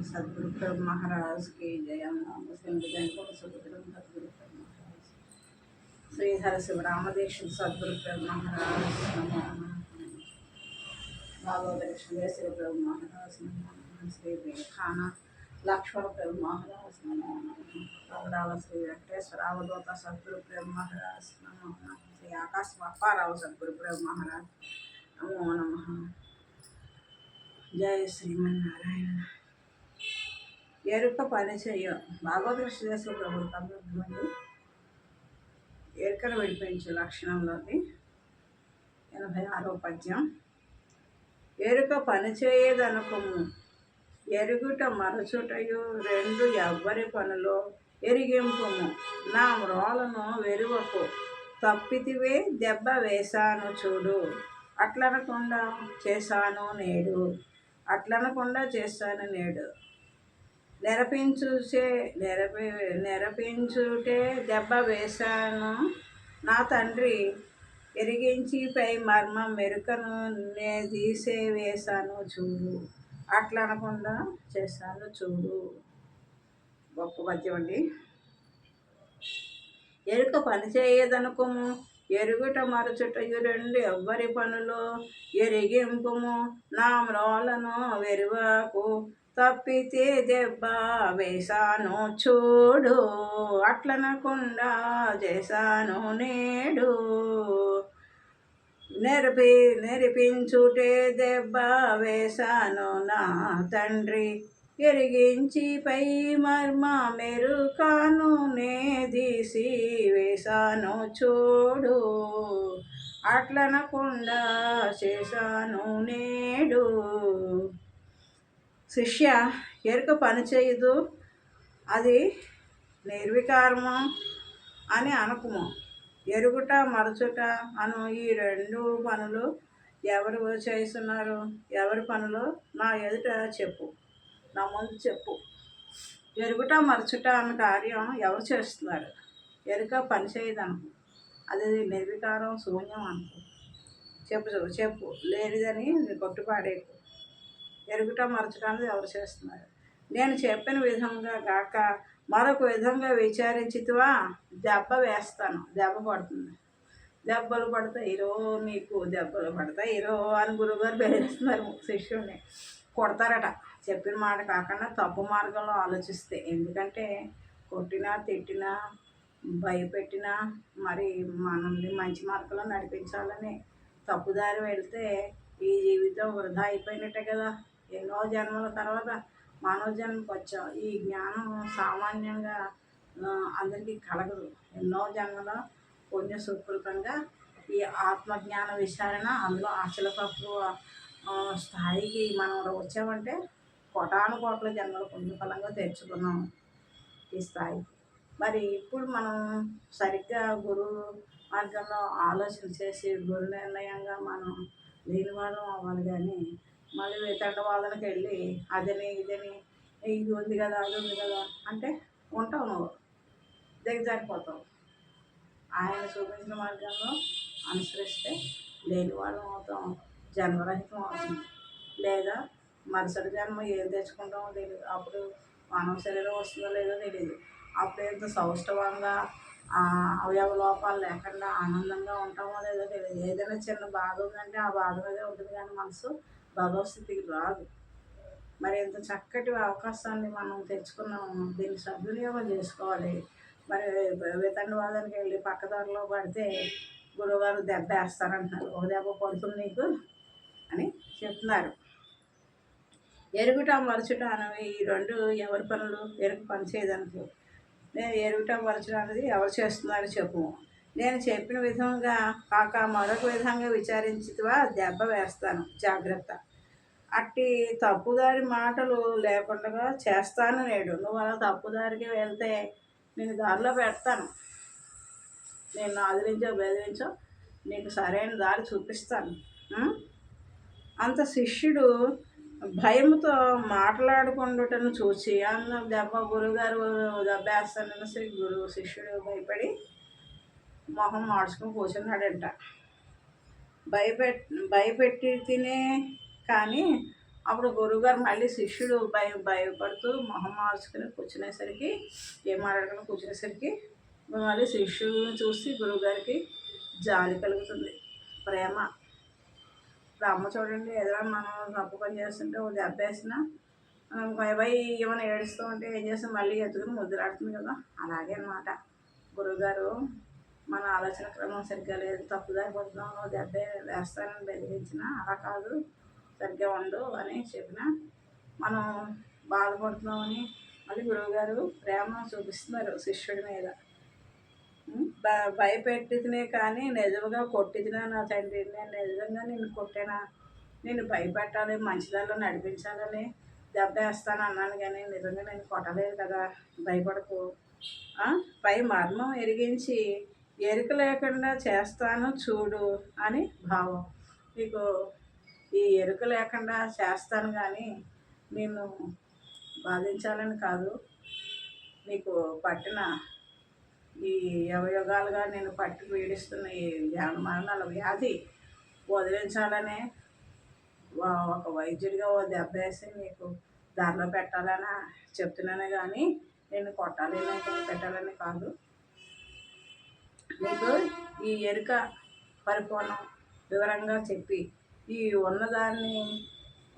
सद्गुरु प्रभु महाराज की जय। मुस्लिम जैन को सद्गुरु प्रभु महाराज श्रीधर शिवरामदेश सद्गुरु प्रभु महाराज नमो भागवत श्री प्रभु महाराज नमो श्री खाना लक्ष्मण प्रभु महाराज नमो नमो श्री वेंकटेश्वर अवधूत सद्गुरु प्रभु महाराज नमो श्री आकाश बापाराव सद्गुरु प्रभु महाराज नमो नमः। जय श्रीमन्नारायण। ఎరుక పనిచేయ భాగవత శ్రీదేశ్వర ప్రభు తమ్ముడు ఎరుకను విడిపించే లక్షణంలోని 86వ పద్యం. ఎరుక పనిచేయదనుకము ఎరుగుట మరచుటయు రెండు ఎవ్వరి పనులో ఎరిగింపుము నా మ్రోలను వెరువకు తప్పితివే దెబ్బ వేశాను చూడు అట్లనకుండా చేశాను నేడు అట్లనకుండా చేశాను నేడు నెరపించుటే దెబ్బ వేశాను నా తండ్రి ఎరిగించి పై మర్మం మెరుకను నే తీసే వేశాను చూడు అట్లనకుండా చేశాను చూడు. గొప్ప పద్యం అండి. ఎరుక పని చేయదనుకోము ఎరుగుట మరచుటయు రెండు ఎవ్వరి పనులు ఎరిగింపుము నా మ్రోలను వెరువకు తప్పితే దెబ్బ వేశాను చూడు అట్లనకుండా చేశాను నేడు నెరిపించుటే దెబ్బ వేశాను నా తండ్రి ఎరిగించి పై మర్మ మెరుకాను నే తీసి వేశాను చూడు అట్లనకుండా చేశాను నేడు. శిష్య, ఎరుక పని చేయదు, అది నిర్వికారము అని అనుకుము. ఎరుగుట మరచుట అను ఈ రెండు పనులు ఎవరు చేస్తున్నారు? ఎవరి పనులు నా ఎదుట చెప్పు, నా ముందు చెప్పు. ఎరుగుట మరచుట అన్న కార్యం ఎవరు చేస్తున్నారు? ఎరుక పని చేయదనుకు, అది నిర్వికారం శూన్యం అనుకో. చెప్పు లేనిదని కొట్టుపాడేకు. ఎరుగుట మరచడానికి ఎవరు చేస్తున్నారు? నేను చెప్పిన విధంగా గాక మరొక విధంగా విచారించితివా దెబ్బ వేస్తాను. దెబ్బ పడుతుంది, దెబ్బలు పడతాయి ఇరో, నీకు దెబ్బలు పడతాయి ఇరో అని గురువుగారు బెదిరిస్తున్నారు శిష్యుడిని. కొడతారట చెప్పిన మాట కాకుండా తప్పు మార్గంలో ఆలోచిస్తే. ఎందుకంటే కొట్టినా తిట్టినా భయపెట్టినా మరి మనల్ని మంచి మార్గంలో నడిపించాలని తప్పుదారి వెళ్తే ఈ జీవితం వృధా అయిపోయినట్టే కదా. ఎన్నో జన్మల తర్వాత మానవ జన్మకు వచ్చాం. ఈ జ్ఞానం సామాన్యంగా అందరికీ కలగదు. ఎన్నో జన్మల పుణ్య సుకృతంగా ఈ ఆత్మజ్ఞాన విచారణ అందులో అచలతత్వ స్థాయికి మనం వచ్చామంటే కోటాను కోట్ల జన్మల పుణ్యఫలంగా తెచ్చుకున్నాం ఈ స్థాయికి. మరి ఇప్పుడు మనం సరిగ్గా గురువు మార్గంలో ఆలోచన చేసి గురు నిర్ణయంగా మనం లేని వాళ్ళం అవ్వాలి. కానీ మళ్ళీ వితండవాదనకి వెళ్ళి అదని ఇదని ఇది ఉంది కదా అది ఉంది కదా అంటే ఉంటావు, నువ్వు దిగజారిపోతావు. ఆయన చూపించిన మార్గంలో అనుసరిస్తే లేని వాళ్ళం అవుతాం, జన్మరహితం అవుతుంది. లేదా మరుసటి జన్మ ఏం తెచ్చుకుంటామో తెలియదు. అప్పుడు మానవ శరీరం వస్తుందో లేదో తెలియదు. అప్పుడు ఎంత సౌష్ఠవంగా అవయవ లోపాలు లేకుండా ఆనందంగా ఉంటామో లేదో తెలియదు. ఏదైనా చిన్న బాధ ఉందంటే ఆ బాధ మీదే ఉంటుంది, కానీ మనసు భగవస్థితికి రాదు. మరి ఎంత చక్కటి అవకాశాన్ని మనం తెచ్చుకున్నాము, దీన్ని సద్వినియోగం చేసుకోవాలి. మరి వితండవాదానికి వెళ్ళి పక్కదారిలో పడితే గురువుగారు దెబ్బ వేస్తారంటున్నారు. ఒక దెబ్బ పడుతుంది నీకు అని చెప్తున్నారు. ఎరుగుట మరచుట అనేవి ఈ రెండు ఎవరి పనులు? ఎరుక పని చేయదనుకో. నేను ఎరుగుట మరచుట అనేది ఎవరు చేస్తున్నారు చెప్పు. నేను చెప్పిన విధంగా కాక మరొక విధంగా విచారించితివా దెబ్బ వేస్తాను, జాగ్రత్త. అట్టి తప్పుదారి మాటలు లేకుండా చేస్తాను నేడు. నువ్వు అలా తప్పుదారికి వెళ్తే నేను దారిలో పెడతాను. నేను ఆదరించో బెదిరించో నీకు సరైన దారి చూపిస్తాను. అంత శిష్యుడు భయంతో మాట్లాడుకుంటుటను చూసి అన్న దెబ్బ గురువుగారు దెబ్బ వేస్తానన్న శిష్యుడు భయపడి మొహం మార్చుకుని కూర్చున్నాడంట. భయపెట్టి తినే కానీ అప్పుడు గురువుగారు మళ్ళీ శిష్యుడు భయపడుతూ మొహం మార్చుకుని కూర్చునేసరికి ఏం మాట్లాడకుండా కూర్చునేసరికి మళ్ళీ శిష్యుడిని చూసి గురువుగారికి జాలి కలుగుతుంది, ప్రేమ. ఇప్పుడు అమ్మ చూడండి, ఏదైనా మనం తప్పు పని చేస్తుంటే ఓ దెబ్బ వేసినా భయ ఏమైనా ఏడుస్తూ ఉంటే ఏం చేస్తాం, మళ్ళీ ఎత్తుకుని ముద్దులాడుతుంది కదా. అలాగే అన్నమాట గురువుగారు మన ఆలోచన క్రమం సరిగ్గా లేదు, తప్పుదారి పడుతున్నాం, దెబ్బ వేస్తానని బెదిరించిన అలా కాదు, సరిగ్గా ఉండు అని చెప్పిన మనం బాధపడుతున్నామని మళ్ళీ గురువుగారు ప్రేమ చూపిస్తున్నారు శిష్యుడి మీద. భయపెట్టితేనే కానీ నిజంగా కొట్టిదినా నా తండ్రి, నేను నిజంగా నిన్ను కొట్టానా, నేను భయపెట్టాలి మంచిదారిలో నడిపించాలని దెబ్బ వేస్తాను అన్నాను, కానీ నిజంగా నేను కొట్టలేదు కదా, భయపడకు, పై మర్మం ఎరిగించి ఎరుక లేకుండా చేస్తాను చూడు అని భావం. నీకు ఈ ఎరుక లేకుండా చేస్తాను కానీ నేను బాధించాలని కాదు, నీకు పట్టిన ఈ యుగాలుగా నేను పట్టి పీడిస్తున్న ఈ మరణాల వ్యాధి వదిలించాలనే ఒక వైద్యుడిగా ఓ దెబ్బ వేసి నీకు దారిలో పెట్టాలని చెప్తున్నానే కానీ నేను కొట్టాలి పెట్టాలని కాదు. నీకు ఈ ఎరుక పరిపూర్ణం వివరంగా చెప్పి ఈ ఉన్నదాన్ని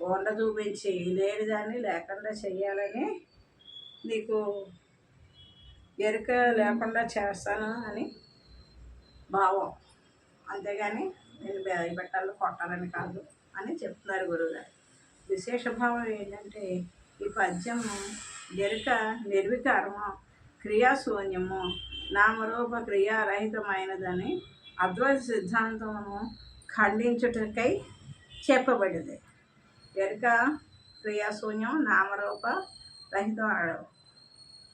వండ చూపించి లేని దాన్ని లేకుండా చెయ్యాలని నీకు ఎరుక లేకుండా చేస్తాను అని భావం, అంతేగాని నేను భయపెట్టాలి కొట్టాలని కాదు అని చెప్తున్నారు గురువుగారు. విశేష భావం ఏంటంటే ఈ పద్యము ఎరుక నిర్వికారము, క్రియాశూన్యము, నామరూప క్రియారహితమైనదని అద్వైత సిద్ధాంతమును ఖండించుటకై చెప్పబడింది. ఎరుక క్రియాశూన్యం, నామరూప రహితం అన్నాడు.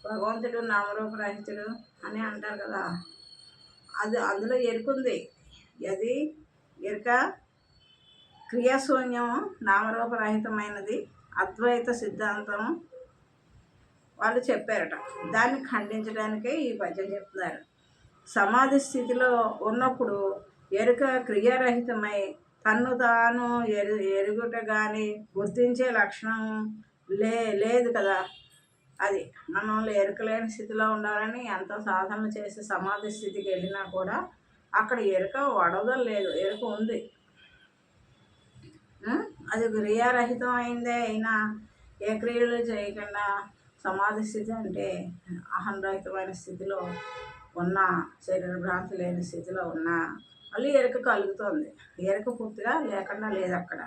భగవంతుడు నామరూపరహితుడు అని అంటారు కదా, అది అందులో ఎరుకుంది. అది ఎరుక క్రియాశూన్యము, నామరూపరహితమైనది అద్వైత సిద్ధాంతం వాళ్ళు చెప్పారట. దాన్ని ఖండించడానికే ఈ పద్యం చెప్తున్నారు. సమాధి స్థితిలో ఉన్నప్పుడు ఎరుక క్రియారహితమై తన్ను తాను ఎరుగుట కానీ గుర్తించే లక్షణం లేదు కదా. అది మనం ఎరుకలేని స్థితిలో ఉండాలని ఎంత సాధన చేసి సమాధి స్థితికి వెళ్ళినా కూడా అక్కడ ఎరుక వడదలు లేదు, ఎరుక ఉంది. అది క్రియారహితం అయిందే అయినా ఏ క్రియలు చేయకుండా సమాధి స్థితి అంటే అహంరహితమైన స్థితిలో ఉన్న, శరీర భ్రాంతి లేని స్థితిలో ఉన్న మళ్ళీ ఎరుక కలుగుతుంది. ఎరుక పూర్తిగా లేకుండా లేదు అక్కడ.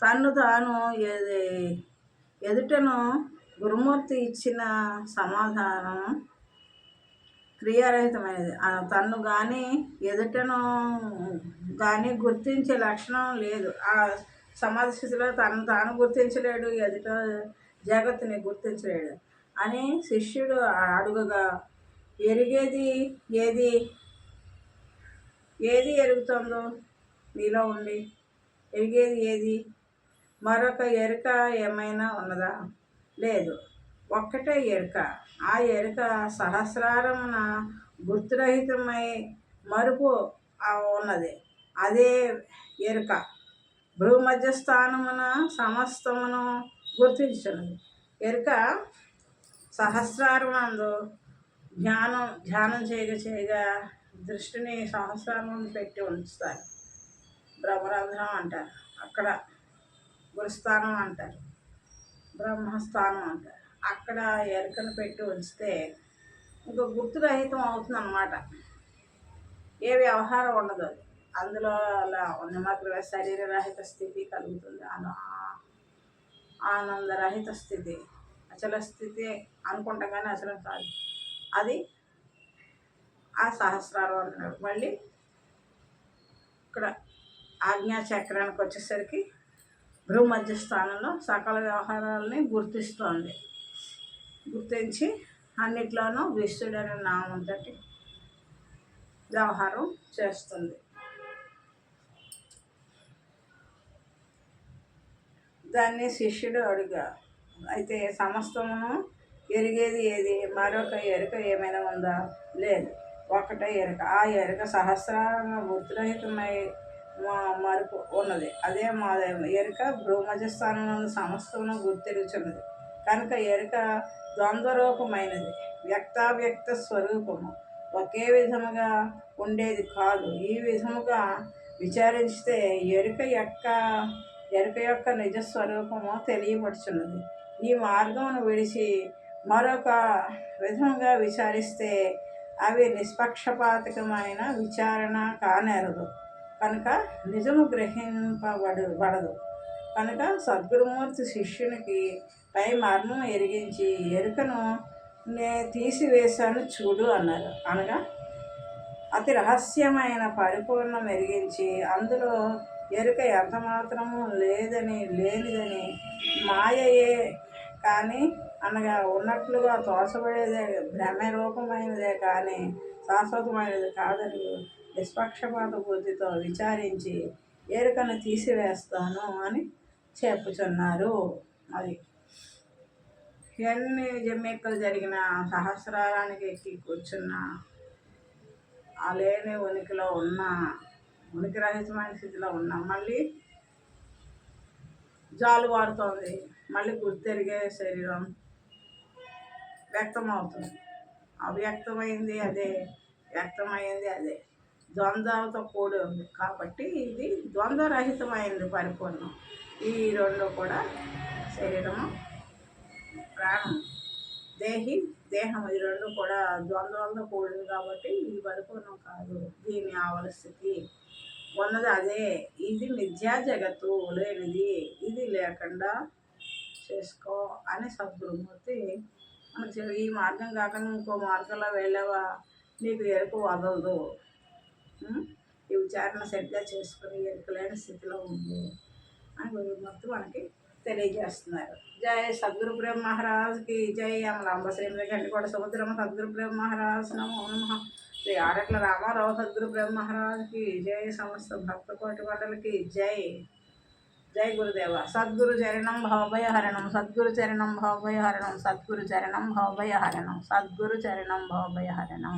తన్ను తాను ఎదుటను గురుమూర్తి ఇచ్చిన సమాధానం క్రియారహితమైనది. తన్ను కానీ ఎదుటను కానీ గుర్తించే లక్షణం లేదు. ఆ సమాధి స్థితిలో తను తాను గుర్తించలేడు, ఎదుట జగత్తుని గుర్తించలేడు అని శిష్యుడు అడుగగా, ఎరిగేది ఏది ఏది ఎరుగుతుందో నీలో ఉండి ఎరిగేది ఏది? మరొక ఎరుక ఏమైనా ఉన్నదా? లేదు, ఒక్కటే ఎరుక. ఆ ఎరుక సహస్రారమున గుర్తురహితమై మరుపు ఉన్నది. అదే ఎరుక భూమధ్యస్థానమున సమస్తమును గుర్తించున్నది. ఎరుక సహస్రారమునందు ధ్యానం చేయగా దృష్టిని సహస్రారం పెట్టి ఉంచుతారు. బ్రహ్మరంధ్రం అంటారు, అక్కడ గురుస్థానం అంటారు, బ్రహ్మస్థానం అంటారు. అక్కడ ఎరుకను పెట్టి ఉంచితే ఇంకా గుర్తురహితం అవుతుంది అన్నమాట. ఏ వ్యవహారం ఉండదు అందులో. అలా ఉన్నమాత్రమే శరీరరహిత స్థితి కలుగుతుంది, ఆనందరహిత స్థితి, అచల స్థితి అనుకుంటాం కానీ అచలం కాదు. అది ఆ సహస్రారం అంటున్నాడు. మళ్ళీ ఇక్కడ ఆజ్ఞాచక్రానికి వచ్చేసరికి భూమధ్య స్థానంలో సకల వ్యవహారాలని గుర్తిస్తోంది. గుర్తించి అన్నిట్లోనూ విశ్వడైన నామంతో వ్యవహారం చేస్తుంది. దాన్ని శిష్యుడు అడుగా, అయితే సమస్తమును ఎరిగేది ఏది? మరొక ఎరుక ఏమైనా ఉందా? లేదు, ఒకటే ఎరుక. ఆ ఎరుక సహస్రారంగా గుర్తురహితమై మా మరుపు ఉన్నది. అదే మా ఎరుక భ్రూమధ్యస్థానమునందు సమస్తమును గుర్తిరుగుచున్నది. కనుక ఎరుక ద్వంద్వరూపమైనది, వ్యక్తావ్యక్త స్వరూపము ఒకే విధముగా ఉండేది కాదు. ఈ విధముగా విచారించితే ఎరుక యొక్క నిజస్వరూపము తెలియపడుచున్నది. ఈ మార్గమును విడిచి మరొక విధముగా విచారిస్తే అవి నిష్పక్షపాతకమైన విచారణ కానేరదు. కనుక నిజము గ్రహింపబడదు. కనుక సద్గురుమూర్తి శిష్యునికి పై మర్మం ఎరిగించి ఎరుకను తీసివేశాను చూడు అన్నారు. అనగా అతి రహస్యమైన పరిపూర్ణం ఎరిగించి అందులో ఎరుక ఎంతమాత్రము లేనిదని మాయయే కానీ అనగా ఉన్నట్లుగా తోచబడేదే భ్రమ రూపమైనదే కానీ శాశ్వతమైనది కాదని నిష్పక్షపాత బుద్ధితో విచారించి ఎరుకను తీసివేస్తాను అని చెప్పుచున్నారు. అది ఎన్ని జమ్మెక్కలు జరిగిన సహస్రారానికి ఎక్కి కూర్చున్న ఆ లేని ఉనికిలో ఉన్న ఉనికి రహితమైన స్థితిలో ఉన్నాం. మళ్ళీ జాలువారుతోంది. మళ్ళీ గుర్తెరిగే శరీరం వ్యక్తమవుతుంది. అవ్యక్తమైంది అదే, వ్యక్తమైంది అదే, ద్వంద్వాలతో కూడి ఉంది. కాబట్టి ఇది ద్వంద్వరహితమైంది పరిపూర్ణం. ఈ రెండు కూడా శరీరము, ప్రాణం, దేహం ఈ రెండు కూడా ద్వంద్వాలతో కూడింది. కాబట్టి ఇది పరిపూర్ణం కాదు. దీని ఆవల స్థితి ఉన్నది అదే. ఇది మిథ్యా జగత్తు, లేనిది, ఇది లేకుండా చేసుకో అని సద్గురుమూర్తి మనకి ఈ మార్గం కాకుండా ఇంకో మార్గంలో వెళ్ళావా నీకు ఎరుక వదలదు. ఈ విచారణ సరిగ్గా చేసుకుని ఎరుకలేని స్థితిలో ఉంది అని గురుమూర్తి మనకి తెలియజేస్తున్నారు. జై సద్గురు ప్రేమ మహారాజ్కి జై. అమలాంబ శ్రీమతి గంటికోట సముద్రమ సద్గురు ప్రేమ మహారాజ్ నమో నమః. శ్రీ ఆరట్ల రామారావు సద్గురు ప్రేమ మహారాజ్కి జై. సమస్త భక్త కోటి మండలికి జై. జై గురుదేవ. సద్గురు చరణం భవభయహరణం, సద్గురు చరణం భవభయహరణం, సద్గురు చరణం భవభయహరణం, సద్గురు చరణం భవభయహరణం.